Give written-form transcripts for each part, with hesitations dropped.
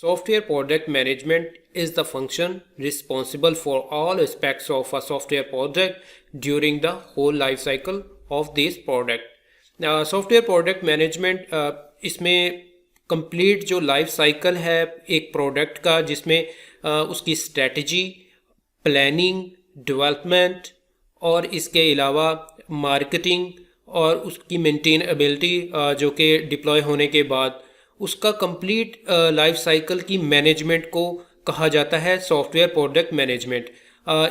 Software product management is the function responsible for all aspects of a software project during the whole life cycle of this product. Software product management इसमें complete जो life cycle है एक product का, जिसमें उसकी strategy, planning, development और इसके अलावा मार्केटिंग और उसकी मेंटेनेबिलिटी जो कि डिप्लॉय होने के बाद उसका कंप्लीट लाइफ साइकिल की मैनेजमेंट को कहा जाता है सॉफ्टवेयर प्रोडक्ट मैनेजमेंट।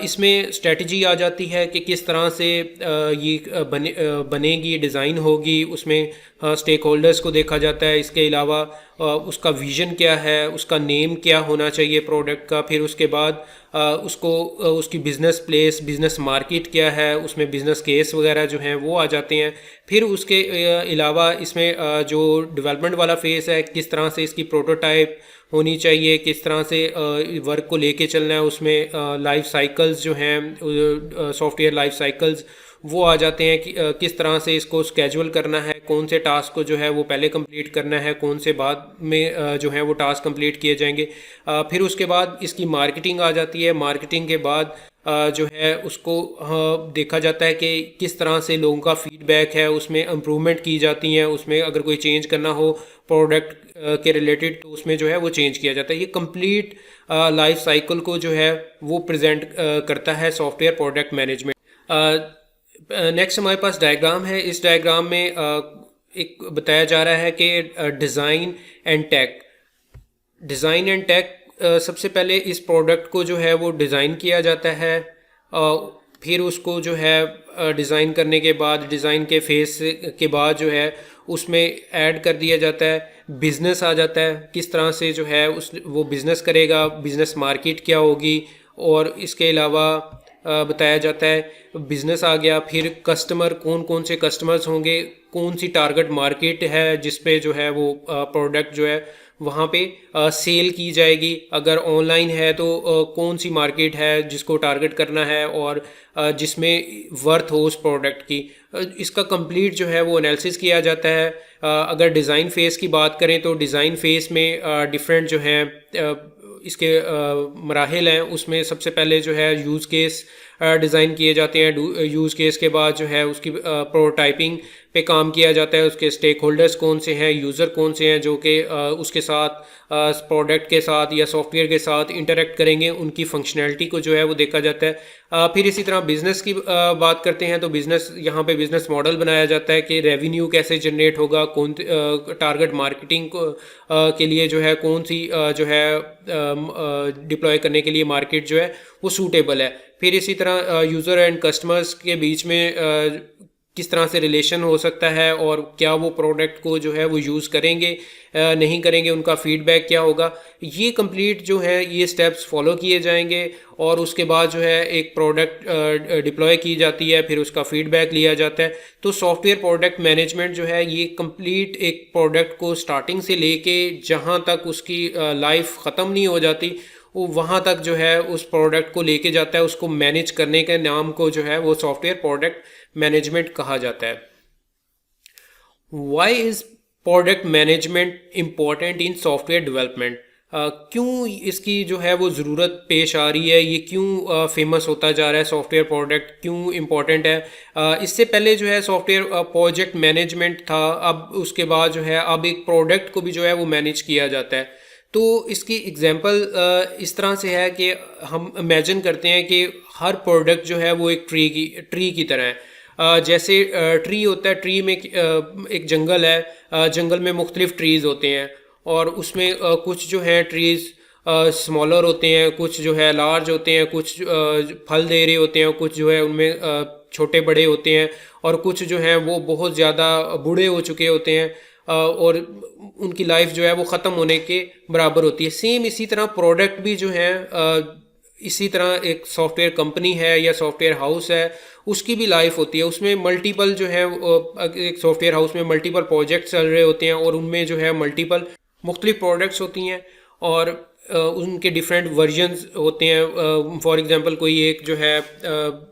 इसमें स्ट्रेटजी आ जाती है कि किस तरह से ये बनेगी, डिज़ाइन होगी, उसमें स्टेक होल्डर्स को देखा जाता है। इसके अलावा उसका विज़न क्या है, उसका नेम क्या होना चाहिए प्रोडक्ट का, फिर उसके बाद उसकी बिज़नेस प्लेस, बिज़नेस मार्केट क्या है, उसमें बिज़नेस केस वगैरह जो हैं वो आ जाते हैं। फिर उसके अलावा इसमें जो डेवलपमेंट वाला फेस है, किस तरह से इसकी प्रोटोटाइप होनी चाहिए, किस तरह से वर्क को लेके चलना है, उसमें लाइफ साइकिल्स जो हैं सॉफ्टवेयर लाइफ साइकिल्स वो आ जाते हैं कि किस तरह से इसको स्केड्यूल करना है, कौन से टास्क को जो है वो पहले कंप्लीट करना है, कौन से बाद में जो है वो टास्क कंप्लीट किए जाएंगे। फिर उसके बाद इसकी मार्केटिंग आ जाती है। मार्केटिंग के बाद जो है उसको देखा जाता है कि किस तरह से लोगों का फीडबैक है, उसमें इम्प्रूवमेंट की जाती हैं, उसमें अगर कोई चेंज करना हो प्रोडक्ट के रिलेटेड तो उसमें जो है वो चेंज किया जाता है। ये कंप्लीट लाइफ साइकिल को जो है वो प्रेजेंट करता है सॉफ्टवेयर प्रोडक्ट मैनेजमेंट। नेक्स्ट हमारे पास डायग्राम है। इस डायग्राम में एक बताया जा रहा है कि design and tech. Design and tech सबसे पहले इस प्रोडक्ट को जो है वो डिज़ाइन किया जाता है, फिर उसको जो है डिज़ाइन करने के बाद, डिज़ाइन के फेस के बाद जो है उसमें ऐड कर दिया जाता है। बिज़नेस आ जाता है, किस तरह से जो है वो बिज़नेस करेगा, बिज़नेस मार्केट क्या होगी, और इसके अलावा बताया जाता है बिज़नेस आ गया। फिर कस्टमर, कौन कौन से कस्टमर्स होंगे, कौन सी टारगेट मार्केट है जिस पे जो है वो प्रोडक्ट जो है वहाँ पे सेल की जाएगी। अगर ऑनलाइन है तो कौन सी मार्केट है जिसको टारगेट करना है और जिसमें वर्थ हो उस प्रोडक्ट की, इसका कंप्लीट जो है वो एनालिसिस किया जाता है। अगर डिज़ाइन फेज़ की बात करें तो डिज़ाइन फेज़ में डिफरेंट जो है इसके मराहिल हैं। उसमें सबसे पहले जो है यूज़ केस डिज़ाइन किए जाते हैं। यूज़ केस के बाद जो है उसकी प्रोटोटाइपिंग पे काम किया जाता है। उसके स्टेक होल्डर्स कौन से हैं, यूज़र कौन से हैं जो कि उसके साथ प्रोडक्ट के साथ या सॉफ्टवेयर के साथ इंटरेक्ट करेंगे, उनकी फंक्शनैलिटी को जो है वो देखा जाता है। फिर इसी तरह बिज़नेस की बात करते हैं तो बिज़नेस, यहाँ पे बिज़नेस मॉडल बनाया जाता है कि रेवेन्यू कैसे जनरेट होगा, कौन टारगेट मार्केटिंग के लिए जो है कौन सी जो है डिप्लॉय करने के लिए मार्केट जो है वो सूटेबल है। फिर इसी तरह यूज़र एंड कस्टमर्स के बीच में किस तरह से रिलेशन हो सकता है और क्या वो प्रोडक्ट को जो है वो यूज़ करेंगे नहीं करेंगे, उनका फीडबैक क्या होगा। ये कंप्लीट जो है ये स्टेप्स फॉलो किए जाएंगे और उसके बाद जो है एक प्रोडक्ट डिप्लॉय की जाती है, फिर उसका फीडबैक लिया जाता है। तो सॉफ्टवेयर प्रोडक्ट मैनेजमेंट जो है ये कंप्लीट एक प्रोडक्ट को स्टार्टिंग से लेके जहाँ तक उसकी लाइफ ख़त्म नहीं हो जाती वो वहाँ तक जो है उस प्रोडक्ट को लेके जाता है। उसको मैनेज करने के नाम को जो है वो सॉफ्टवेयर प्रोडक्ट मैनेजमेंट कहा जाता है। Why is product management important in software development? क्यों इसकी जो है वो ज़रूरत पेश आ रही है, ये क्यों फेमस होता जा रहा है, सॉफ्टवेयर प्रोडक्ट क्यों इम्पॉर्टेंट है? इससे पहले जो है सॉफ्टवेयर प्रोजेक्ट मैनेजमेंट था, अब उसके बाद जो है अब एक प्रोडक्ट को भी जो है वो मैनेज किया जाता है। तो इसकी एग्जांपल इस तरह से है कि हम इमेजिन करते हैं कि हर प्रोडक्ट जो है वो एक ट्री की तरह है। जैसे ट्री होता है, ट्री में एक जंगल है, जंगल में मुख्तलिफ ट्रीज़ होते हैं और उसमें कुछ जो है ट्रीज़ स्मॉलर होते हैं, कुछ जो है लार्ज होते हैं, कुछ फल दे रहे होते हैं, कुछ जो है उनमें छोटे बड़े होते हैं और कुछ जो हैं वो बहुत ज़्यादा बूढ़े हो चुके होते हैं और उनकी लाइफ जो है वो ख़त्म होने के बराबर होती है। सेम इसी तरह प्रोडक्ट भी जो है इसी तरह एक सॉफ्टवेयर कंपनी है या सॉफ्टवेयर हाउस है, उसकी भी लाइफ होती है। उसमें मल्टीपल जो है एक सॉफ्टवेयर हाउस में मल्टीपल प्रोजेक्ट चल रहे होते हैं और उनमें जो है मल्टीपल मुख्तलिफ प्रोडक्ट्स होती हैं और उनके डिफरेंट वर्जन्स होते हैं। फॉर एग्जांपल कोई एक जो है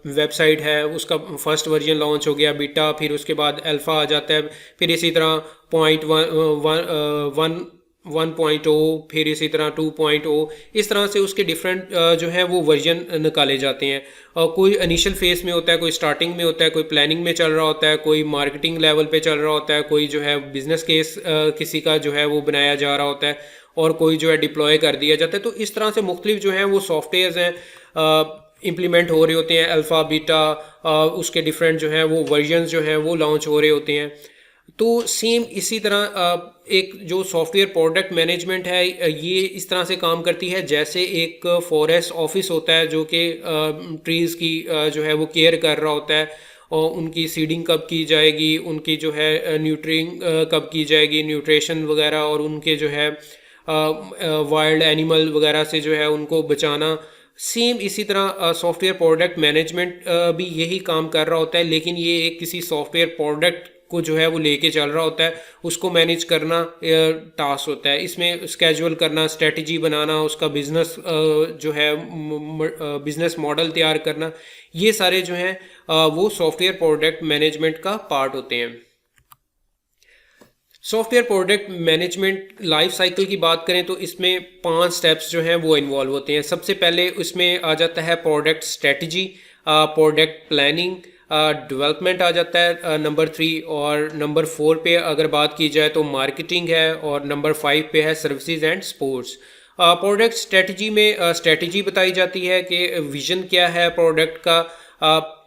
वेबसाइट है, उसका फर्स्ट वर्जन लॉन्च हो गया बीटा, फिर उसके बाद अल्फ़ा आ जाता है, फिर इसी तरह 0.1 1.0, फिर इसी तरह 2.0, इस तरह से उसके डिफरेंट जो है वो वर्जन निकाले जाते हैं। कोई इनिशियल फेस में होता है, कोई स्टार्टिंग में होता है, कोई प्लानिंग में चल रहा होता है, कोई मार्केटिंग लेवल पे चल रहा होता है, कोई जो है बिजनेस केस किसी का जो है वो बनाया जा रहा होता है, और कोई जो है डिप्लॉय कर दिया जाता है। तो इस तरह से मुख्तलिफ जो है वो सॉफ्टवेयर्स हैं इम्प्लीमेंट हो रहे होते हैं, अल्फ़ा बीटा, उसके डिफरेंट जो है वो वर्जन्स जो है वो लॉन्च हो रहे होते हैं। तो सेम इसी तरह एक जो सॉफ्टवेयर प्रोडक्ट मैनेजमेंट है ये इस तरह से काम करती है जैसे एक फॉरेस्ट ऑफिस होता है जो कि ट्रीज़ की जो है वो केयर कर रहा होता है, और उनकी सीडिंग कब की जाएगी, उनकी जो है न्यूट्रिंग कब की जाएगी, न्यूट्रिशन वगैरह, और उनके जो है वाइल्ड एनिमल वगैरह से जो है उनको बचाना। सेम इसी तरह सॉफ्टवेयर प्रोडक्ट मैनेजमेंट भी यही काम कर रहा होता है, लेकिन ये एक किसी सॉफ्टवेयर प्रोडक्ट को जो है वो लेके चल रहा होता है, उसको मैनेज करना टास्क होता है। इसमें स्केजुअल करना, स्ट्रेटजी बनाना, उसका बिजनेस जो है बिजनेस मॉडल तैयार करना, ये सारे जो हैं वो सॉफ्टवेयर प्रोडक्ट मैनेजमेंट का पार्ट होते हैं। Software product management life cycle की बात करें तो इसमें 5 स्टेप्स जो हैं वो इन्वॉल्व होते हैं। सबसे पहले उसमें आ जाता है product strategy, product planning, development आ जाता है नंबर 3, और नंबर 4 पे अगर बात की जाए तो मार्केटिंग है, और नंबर 5 पे है services and sports. Product strategy में स्ट्रेटजी बताई जाती है कि विजन क्या है प्रोडक्ट का,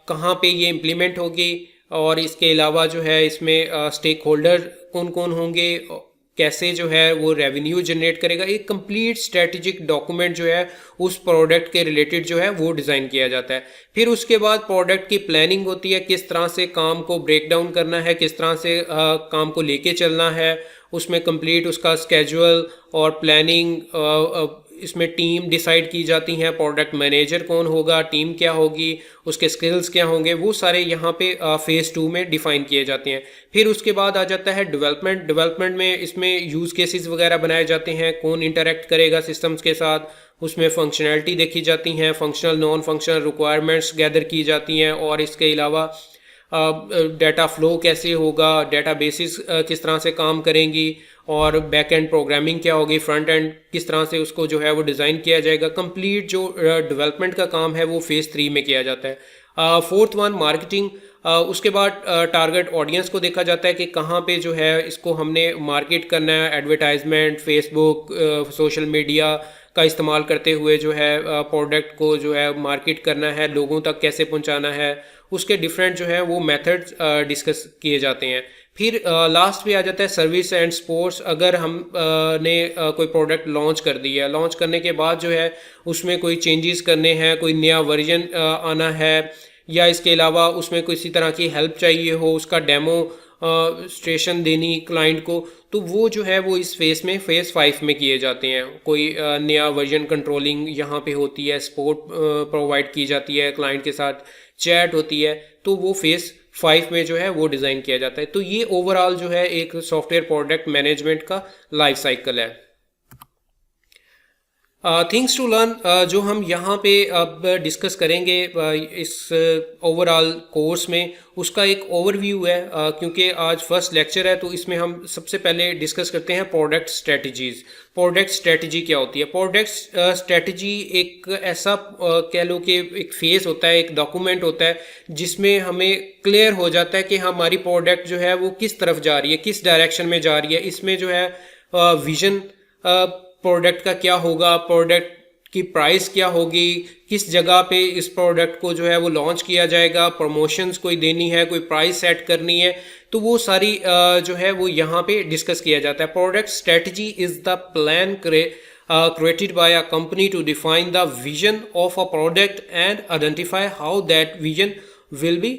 कहाँ पे ये इम्प्लीमेंट होगी, और इसके अलावा जो है इसमें स्टेक होल्डर कौन कौन होंगे, कैसे जो है वो रेवेन्यू जनरेट करेगा। एक कंप्लीट स्ट्रेटेजिक डॉक्यूमेंट जो है उस प्रोडक्ट के रिलेटेड जो है वो डिज़ाइन किया जाता है। फिर उसके बाद प्रोडक्ट की प्लानिंग होती है, किस तरह से काम को ब्रेक डाउन करना है, किस तरह से काम को लेके चलना है, उसमें कंप्लीट उसका स्केजुअल और प्लानिंग, इसमें टीम डिसाइड की जाती हैं, प्रोडक्ट मैनेजर कौन होगा, टीम क्या होगी, उसके स्किल्स क्या होंगे, वो सारे यहाँ पे फेज़ 2 में डिफ़ाइन किए जाते हैं। फिर उसके बाद आ जाता है डेवलपमेंट। डेवलपमेंट में इसमें यूज़ केसेस वगैरह बनाए जाते हैं, कौन इंटरेक्ट करेगा सिस्टम्स के साथ, उसमें फंक्शनैलिटी देखी जाती हैं, functional non functional requirements gather की जाती हैं, और इसके अलावा डाटा फ्लो कैसे होगा, डाटा बेसिस किस तरह से काम करेंगी, और बैक एंड प्रोग्रामिंग क्या होगी, फ्रंट एंड किस तरह से उसको जो है वो डिज़ाइन किया जाएगा। कंप्लीट जो डेवलपमेंट का काम है वो फेज़ 3 में किया जाता है। Fourth one marketing. उसके बाद टारगेट ऑडियंस को देखा जाता है कि कहाँ पे जो है इसको हमने मार्केट करना है, एडवर्टाइजमेंट, फेसबुक, सोशल मीडिया का इस्तेमाल करते हुए जो है प्रोडक्ट को जो है मार्केट करना है, लोगों तक कैसे पहुंचाना है, उसके डिफरेंट जो है वो मेथड्स डिस्कस किए जाते हैं। फिर लास्ट पे आ जाता है सर्विस एंड स्पोर्ट्स। अगर हम ने कोई प्रोडक्ट लॉन्च कर दिया, लॉन्च करने के बाद जो है उसमें कोई चेंजेस करने हैं, कोई नया वर्जन आना है, या इसके अलावा उसमें किसी तरह की हेल्प चाहिए हो, उसका डेमो स्टेशन देनी क्लाइंट को, तो वो जो है वो इस फेज़ में फेज़ 5 में किए जाते हैं। कोई नया वर्जन कंट्रोलिंग यहाँ पे होती है, सपोर्ट प्रोवाइड की जाती है, क्लाइंट के साथ चैट होती है, तो वो फेज़ 5 में जो है वो डिज़ाइन किया जाता है। तो ये ओवरऑल जो है एक सॉफ्टवेयर प्रोडक्ट मैनेजमेंट का लाइफ साइकिल है। थिंग्स टू लर्न जो हम यहाँ पे अब डिस्कस करेंगे इस ओवरऑल कोर्स में, उसका एक ओवरव्यू है, क्योंकि आज फर्स्ट लेक्चर है तो इसमें हम सबसे पहले डिस्कस करते हैं प्रोडक्ट स्ट्रेटजीज। प्रोडक्ट स्ट्रेटजी क्या होती है? प्रोडक्ट स्ट्रेटजी एक ऐसा कह लो कि एक फेज होता है, एक डॉक्यूमेंट होता है जिसमें हमें क्लियर हो जाता है कि हमारी प्रोडक्ट जो है वो किस तरफ जा रही है, किस डायरेक्शन में जा रही है। इसमें जो है विजन प्रोडक्ट का क्या होगा, प्रोडक्ट की प्राइस क्या होगी, किस जगह पे इस प्रोडक्ट को जो है वो लॉन्च किया जाएगा, प्रमोशंस कोई देनी है, कोई प्राइस सेट करनी है, तो वो सारी जो है वो यहाँ पे डिस्कस किया जाता है। Product strategy is the plan created by a company to define the vision of a product and identify how that vision will be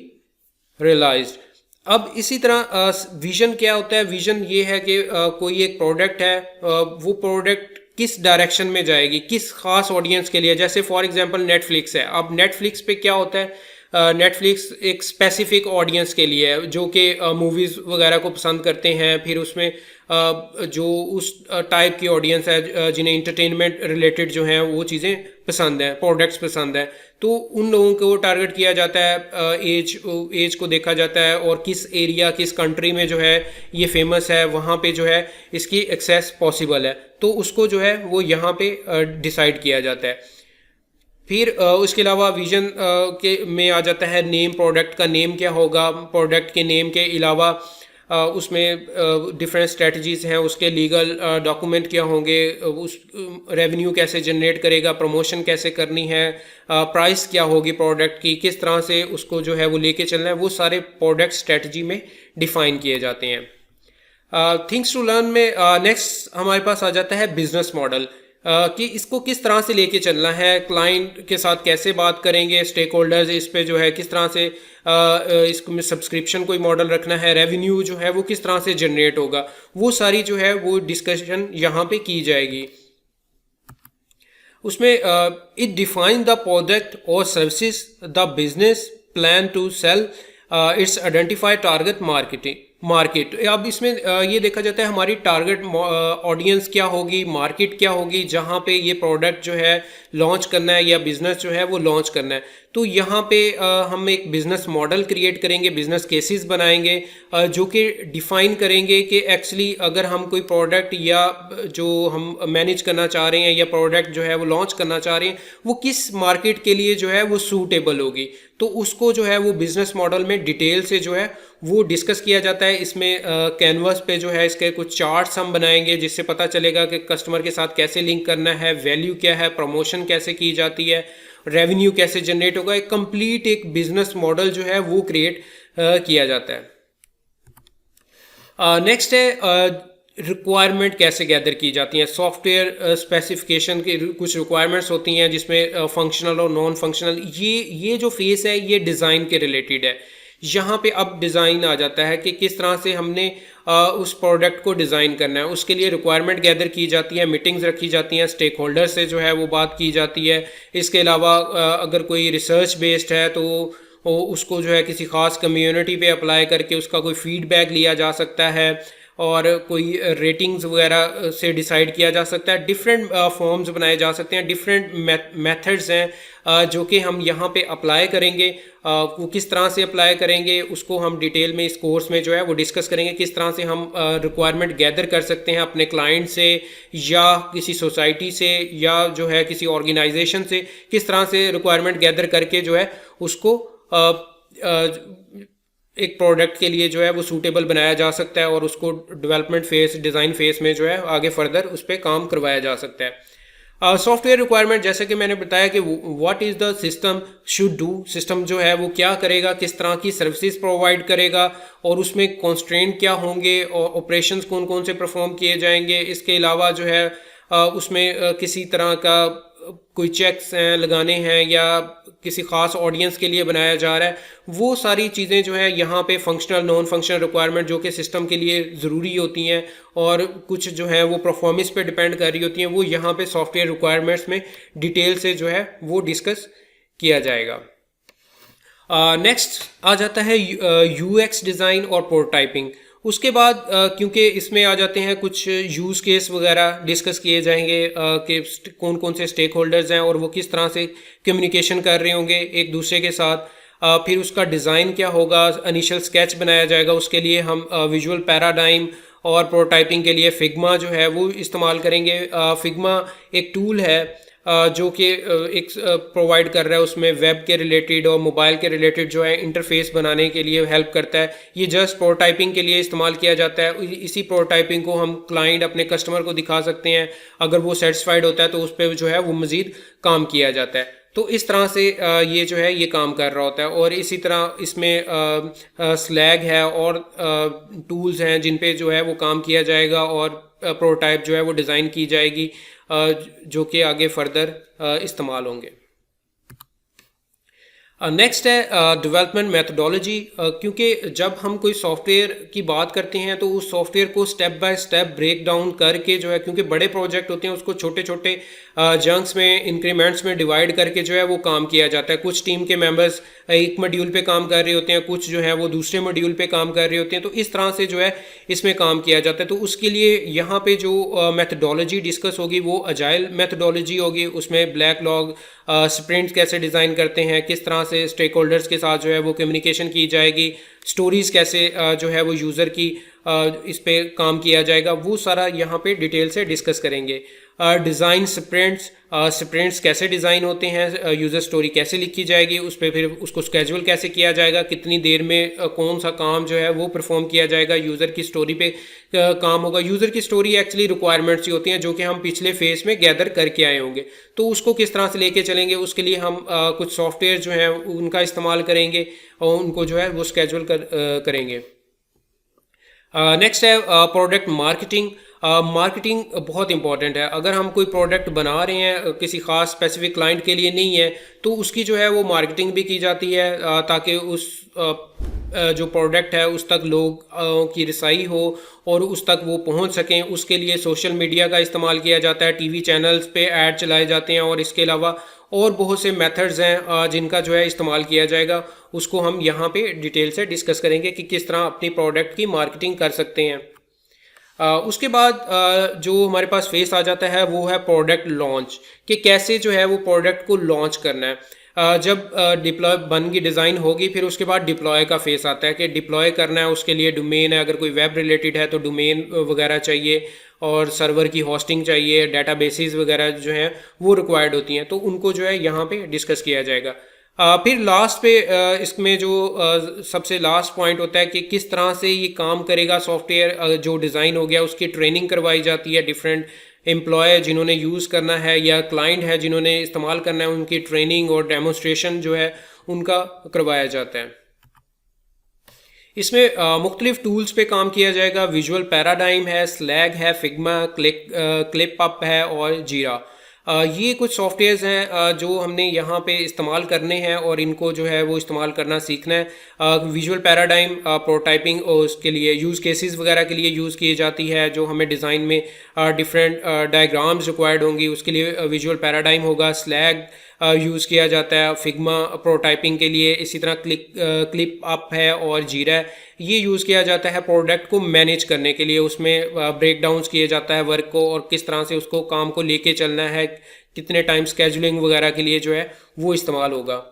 realized। अब इसी तरह विजन क्या होता है? विजन ये है कि कोई एक प्रोडक्ट है, वो प्रोडक्ट किस डायरेक्शन में जाएगी, किस खास ऑडियंस के लिए। जैसे फॉर एग्जांपल नेटफ्लिक्स है। अब नेटफ्लिक्स पे क्या होता है, नेटफ्लिक्स एक स्पेसिफिक ऑडियंस के लिए है जो कि मूवीज़ वगैरह को पसंद करते हैं। फिर उसमें जो उस टाइप की ऑडियंस है जिन्हें इंटरटेनमेंट रिलेटेड जो हैं वो चीज़ें पसंद है, प्रोडक्ट्स पसंद है, तो उन लोगों को टारगेट किया जाता है। एज को देखा जाता है और किस एरिया, किस कंट्री में जो है ये फेमस है, वहाँ पे जो है इसकी एक्सेस पॉसिबल है, तो उसको जो है वो यहाँ पे डिसाइड किया जाता है। फिर उसके अलावा विजन के में आ जाता है नेम, प्रोडक्ट का नेम क्या होगा, प्रोडक्ट के नेम के अलावा उसमें डिफरेंट स्ट्रेटजीज हैं, उसके लीगल डॉक्यूमेंट क्या होंगे, उस रेवेन्यू कैसे जनरेट करेगा, प्रमोशन कैसे करनी है, प्राइस क्या होगी प्रोडक्ट की, किस तरह से उसको जो है वो लेके चलना है, वो सारे प्रोडक्ट स्ट्रेटजी में डिफाइन किए जाते हैं। थिंग्स टू लर्न में नेक्स्ट हमारे पास आ जाता है बिजनेस मॉडल, कि इसको किस तरह से लेके चलना है, क्लाइंट के साथ कैसे बात करेंगे, स्टेक होल्डर्स इस पे जो है किस तरह से इसको सब्सक्रिप्शन कोई मॉडल रखना है, रेवेन्यू जो है वो किस तरह से जनरेट होगा, वो सारी जो है वो डिस्कशन यहाँ पे की जाएगी। उसमें इट डिफाइन द प्रोडक्ट और services the business plan to sell, its identify target market. अब इसमें ये देखा जाता है हमारी टारगेट ऑडियंस क्या होगी, मार्केट क्या होगी जहाँ पे ये प्रोडक्ट जो है लॉन्च करना है या बिजनेस जो है वो लॉन्च करना है। तो यहाँ पे हम एक बिजनेस मॉडल क्रिएट करेंगे, बिजनेस केसेस बनाएंगे जो कि डिफाइन करेंगे कि एक्चुअली अगर हम कोई प्रोडक्ट या जो हम मैनेज करना चाह रहे हैं या प्रोडक्ट जो है वो लॉन्च करना चाह रहे हैं वो किस मार्केट के लिए जो है वो सूटेबल होगी, तो उसको जो है वो बिजनेस मॉडल में डिटेल से जो है वो डिस्कस किया जाता है। इसमें कैनवस पे जो है इसके कुछ चार्ट्स हम बनाएंगे जिससे पता चलेगा कि कस्टमर के साथ कैसे लिंक करना है, वैल्यू क्या है, प्रमोशन कैसे की जाती है, रेवेन्यू कैसे जनरेट होगा। एक कंप्लीट एक बिजनेस मॉडल जो है वो क्रिएट किया जाता है। नेक्स्ट है रिक्वायरमेंट कैसे गैदर की जाती हैं। सॉफ्टवेयर स्पेसिफिकेशन की कुछ रिक्वायरमेंट्स होती हैं जिसमें फंक्शनल और नॉन फंक्शनल, ये जो फेस है ये डिज़ाइन के रिलेटेड है। यहाँ पे अब डिज़ाइन आ जाता है कि किस तरह से हमने उस प्रोडक्ट को डिज़ाइन करना है, उसके लिए रिक्वायरमेंट गैदर की जाती है, मीटिंग्स रखी जाती हैं, स्टेक होल्डर से जो है वो बात की जाती है। इसके अलावा अगर कोई रिसर्च बेस्ड है तो उसको जो है किसी ख़ास कम्युनिटी पे अप्लाई करके उसका कोई फीडबैक लिया जा सकता है और कोई रेटिंग्स वगैरह से डिसाइड किया जा सकता है। डिफरेंट फॉर्म्स बनाए जा सकते हैं, डिफरेंट मेथड्स हैं जो कि हम यहाँ पे अप्लाई करेंगे। वो किस तरह से अप्लाई करेंगे उसको हम डिटेल में इस कोर्स में जो है वो डिस्कस करेंगे। किस तरह से हम रिक्वायरमेंट गैदर कर सकते हैं अपने क्लाइंट से या किसी सोसाइटी से या जो है किसी ऑर्गेनाइजेशन से, किस तरह से रिक्वायरमेंट गैदर करके जो है उसको एक प्रोडक्ट के लिए जो है वो सूटेबल बनाया जा सकता है और उसको डेवलपमेंट फेस, डिज़ाइन फेस में जो है आगे फर्दर उस पर काम करवाया जा सकता है। सॉफ्टवेयर रिक्वायरमेंट जैसे कि मैंने बताया कि what is the system should do, system जो है वो क्या करेगा, किस तरह की सर्विसेज प्रोवाइड करेगा और उसमें कॉन्स्ट्रेंट क्या होंगे और ऑपरेशंस कौन कौन से परफॉर्म किए जाएंगे। इसके अलावा जो है उसमें किसी तरह का कोई चेक्स हैं लगाने हैं या किसी ख़ास ऑडियंस के लिए बनाया जा रहा है, वो सारी चीज़ें जो है यहाँ पे फंक्शनल नॉन फंक्शनल रिक्वायरमेंट जो कि सिस्टम के लिए ज़रूरी होती हैं और कुछ जो है वो परफॉर्मेंस पे डिपेंड कर रही होती हैं, वो यहाँ पे सॉफ्टवेयर रिक्वायरमेंट्स में डिटेल से जो है वो डिस्कस किया जाएगा। नेक्स्ट आ जाता है यूएक्स डिज़ाइन और प्रोटोटाइपिंग। उसके बाद क्योंकि इसमें आ जाते हैं कुछ यूज़ केस वगैरह डिस्कस किए जाएंगे कि कौन कौन से स्टेक होल्डर्स हैं और वो किस तरह से कम्युनिकेशन कर रहे होंगे एक दूसरे के साथ। फिर उसका डिज़ाइन क्या होगा, इनिशियल स्केच बनाया जाएगा, उसके लिए हम विजुअल पैराडाइम और प्रोटोटाइपिंग के लिए फिग्मा जो है वो इस्तेमाल करेंगे। फिग्मा एक टूल है जो कि एक प्रोवाइड कर रहा है, उसमें वेब के रिलेटेड और मोबाइल के रिलेटेड जो है इंटरफेस बनाने के लिए हेल्प करता है। ये जस्ट प्रोटोटाइपिंग के लिए इस्तेमाल किया जाता है। इसी प्रोटोटाइपिंग को हम क्लाइंट अपने कस्टमर को दिखा सकते हैं, अगर वो सेटिस्फाइड होता है तो उस पर जो है वो मज़ीद काम किया जाता है। तो इस तरह से ये जो है ये काम कर रहा होता है। और इसी तरह इसमें स्लैग है और टूल्स हैं जिन पे जो है वो काम किया जाएगा और प्रोटोटाइप जो है वो डिज़ाइन की जाएगी जो कि आगे फर्दर इस्तेमाल होंगे। नेक्स्ट है डेवलपमेंट मेथोडोलॉजी, क्योंकि जब हम कोई सॉफ्टवेयर की बात करते हैं तो उस सॉफ्टवेयर को step by step break down करके जो है, क्योंकि बड़े प्रोजेक्ट होते हैं उसको छोटे छोटे जंक्स में, इंक्रीमेंट्स में डिवाइड करके जो है वो काम किया जाता है। कुछ टीम के मेंबर्स एक मॉड्यूल पे काम कर रहे होते हैं, कुछ जो है वो दूसरे मॉड्यूल पे काम कर रहे होते हैं, तो इस तरह से जो है इसमें काम किया जाता है। तो उसके लिए यहाँ पे जो मेथोडोलॉजी डिस्कस होगी वो अजाइल मेथोडोलॉजी होगी। उसमें ब्लैक लॉग, स्प्रिंट्स कैसे डिज़ाइन करते हैं, किस तरह से स्टेक होल्डर्स के साथ जो है वो कम्युनिकेशन की जाएगी, स्टोरीज़ कैसे जो है वो यूज़र की इस पे काम किया जाएगा, वो सारा यहाँ पे डिटेल से डिस्कस करेंगे। डिज़ाइन स्प्रिंट्स कैसे डिज़ान होते हैं, यूज़र स्टोरी कैसे लिखी जाएगी, उस पर फिर उसको स्केजुअल कैसे किया जाएगा, कितनी देर में कौन सा काम जो है वो परफॉर्म किया जाएगा, यूज़र की स्टोरी पे काम होगा। यूज़र की स्टोरी एक्चुअली रिक्वायरमेंट्स ही होती हैं जो कि हम पिछले फेज में गैदर करके आए होंगे, तो उसको किस तरह से लेके चलेंगे, उसके लिए हम कुछ सॉफ्टवेयर जो हैं उनका इस्तेमाल करेंगे और उनको जो है वो स्केजुअल करेंगे। नेक्स्ट है प्रोडक्ट मार्केटिंग। मार्केटिंग बहुत इंपॉर्टेंट है। अगर हम कोई प्रोडक्ट बना रहे हैं किसी खास स्पेसिफिक क्लाइंट के लिए नहीं है, तो उसकी जो है वो मार्केटिंग भी की जाती है ताकि उस जो प्रोडक्ट है उस तक लोग की रसाई हो और उस तक वो पहुंच सकें। उसके लिए सोशल मीडिया का इस्तेमाल किया जाता है, टीवी चैनल्स पे ऐड चलाए जाते हैं, और इसके अलावा और बहुत से मेथड्स हैं जिनका जो है इस्तेमाल किया जाएगा। उसको हम यहाँ पे डिटेल से डिस्कस करेंगे कि किस तरह अपनी प्रोडक्ट की मार्केटिंग कर सकते हैं। उसके बाद जो हमारे पास फेस आ जाता है वो है प्रोडक्ट लॉन्च, कि कैसे जो है वो प्रोडक्ट को लॉन्च करना है। जब डिप्लॉय बन की डिज़ाइन होगी, फिर उसके बाद डिप्लॉय का फेस आता है कि डिप्लॉय करना है, उसके लिए डोमेन है, अगर कोई वेब रिलेटेड है तो डोमेन वगैरह चाहिए और सर्वर की होस्टिंग चाहिए, डेटाबेसेस वगैरह जो हैं वो रिक्वायर्ड होती हैं, तो उनको जो है यहाँ पे डिस्कस किया जाएगा। फिर लास्ट पे इसमें जो सबसे लास्ट पॉइंट होता है कि किस तरह से ये काम करेगा सॉफ्टवेयर जो डिज़ाइन हो गया, उसकी ट्रेनिंग करवाई जाती है। डिफरेंट एम्प्लॉय जिन्होंने यूज़ करना है या क्लाइंट है जिन्होंने इस्तेमाल करना है, उनकी ट्रेनिंग और डेमोन्स्ट्रेशन जो है उनका करवाया जाता है। इसमें मुख्तलिफ टूल्स पे काम किया जाएगा। विजुअल पैराडाइम है, स्लैग है, फिग्मा, क्लिप अप है और जीरा। ये कुछ सॉफ्टवेयर्स हैं जो हमने यहाँ पे इस्तेमाल करने हैं और इनको जो है वो इस्तेमाल करना सीखना है। विजुअल पैराडाइम प्रोटाइपिंग और उसके लिए यूज़ केसेस वगैरह के लिए यूज़ की जाती है। जो हमें डिज़ाइन में डिफरेंट डायग्राम्स रिक्वायर्ड होंगी उसके लिए विजुअल पैराडाइम होगा। स्लैग यूज़ किया जाता है फिग्मा प्रोटाइपिंग के लिए। इसी तरह क्लिप अप है और जीरा है, ये यूज़ किया जाता है प्रोडक्ट को मैनेज करने के लिए। उसमें ब्रेक डाउन्स किया जाता है वर्क को और किस तरह से उसको काम को लेके चलना है, कितने टाइम स्केजुलिंग वगैरह के लिए जो है वो इस्तेमाल होगा।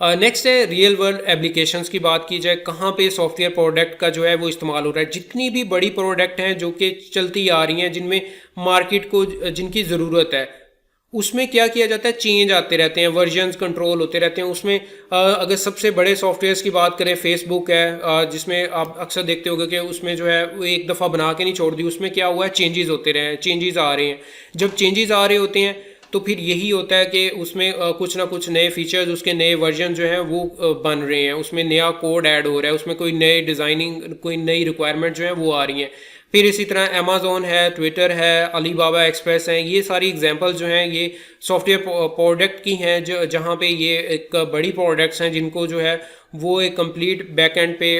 नेक्स्ट है रियल वर्ल्ड एप्लीकेशंस की बात की जाए, कहाँ पे सॉफ्टवेयर प्रोडक्ट का जो है वो इस्तेमाल हो रहा है। जितनी भी बड़ी प्रोडक्ट हैं जो कि चलती आ रही हैं, जिनमें मार्केट को जिनकी ज़रूरत है, उसमें क्या किया जाता है, चेंज आते रहते हैं, वर्जन्स कंट्रोल होते रहते हैं। उसमें अगर सबसे बड़े सॉफ्टवेयर्स की बात करें, फेसबुक है जिसमें आप अक्सर देखते होंगे कि उसमें जो है वो एक दफ़ा बना के नहीं छोड़ दी, उसमें क्या हुआ है, चेंजेस होते रहे हैं, चेंजेस आ रहे हैं। जब चेंजेस आ रहे होते हैं तो फिर यही होता है कि उसमें कुछ ना कुछ नए फीचर्स, उसके नए वर्जन जो हैं वो बन रहे हैं, उसमें नया कोड ऐड हो रहा है, उसमें कोई नए डिज़ाइनिंग, कोई नई रिक्वायरमेंट जो है वो आ रही हैं। फिर इसी तरह अमेज़ॉन है, ट्विटर है, अलीबाबा एक्सप्रेस हैं, ये सारी एग्जांपल्स जो हैं ये सॉफ्टवेयर प्रोडक्ट की हैं, जो जहाँ पे ये एक बड़ी प्रोडक्ट्स हैं जिनको जो है वो एक कंप्लीट बैक एंड पे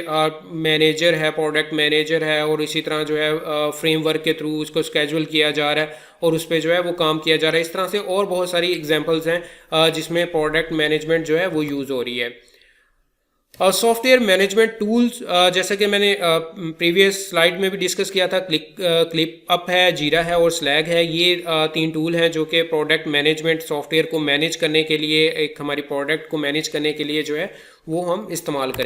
मैनेजर है, प्रोडक्ट मैनेजर है, और इसी तरह जो है फ्रेमवर्क के थ्रू उसको स्केजुअल किया जा रहा है और उस पर जो है वो काम किया जा रहा है। इस तरह से और बहुत सारी एग्जांपल्स हैं जिसमें प्रोडक्ट मैनेजमेंट जो है वो यूज़ हो रही है। सॉफ्टवेयर मैनेजमेंट टूल्स, जैसा कि मैंने प्रीवियस स्लाइड में भी डिस्कस किया था, क्लिप अप है, जीरा है और स्लैग है। ये 3 टूल हैं जो कि प्रोडक्ट मैनेजमेंट सॉफ्टवेयर को मैनेज करने के लिए, एक हमारी प्रोडक्ट को मैनेज करने के लिए जो है वो हम इस्तेमाल करें।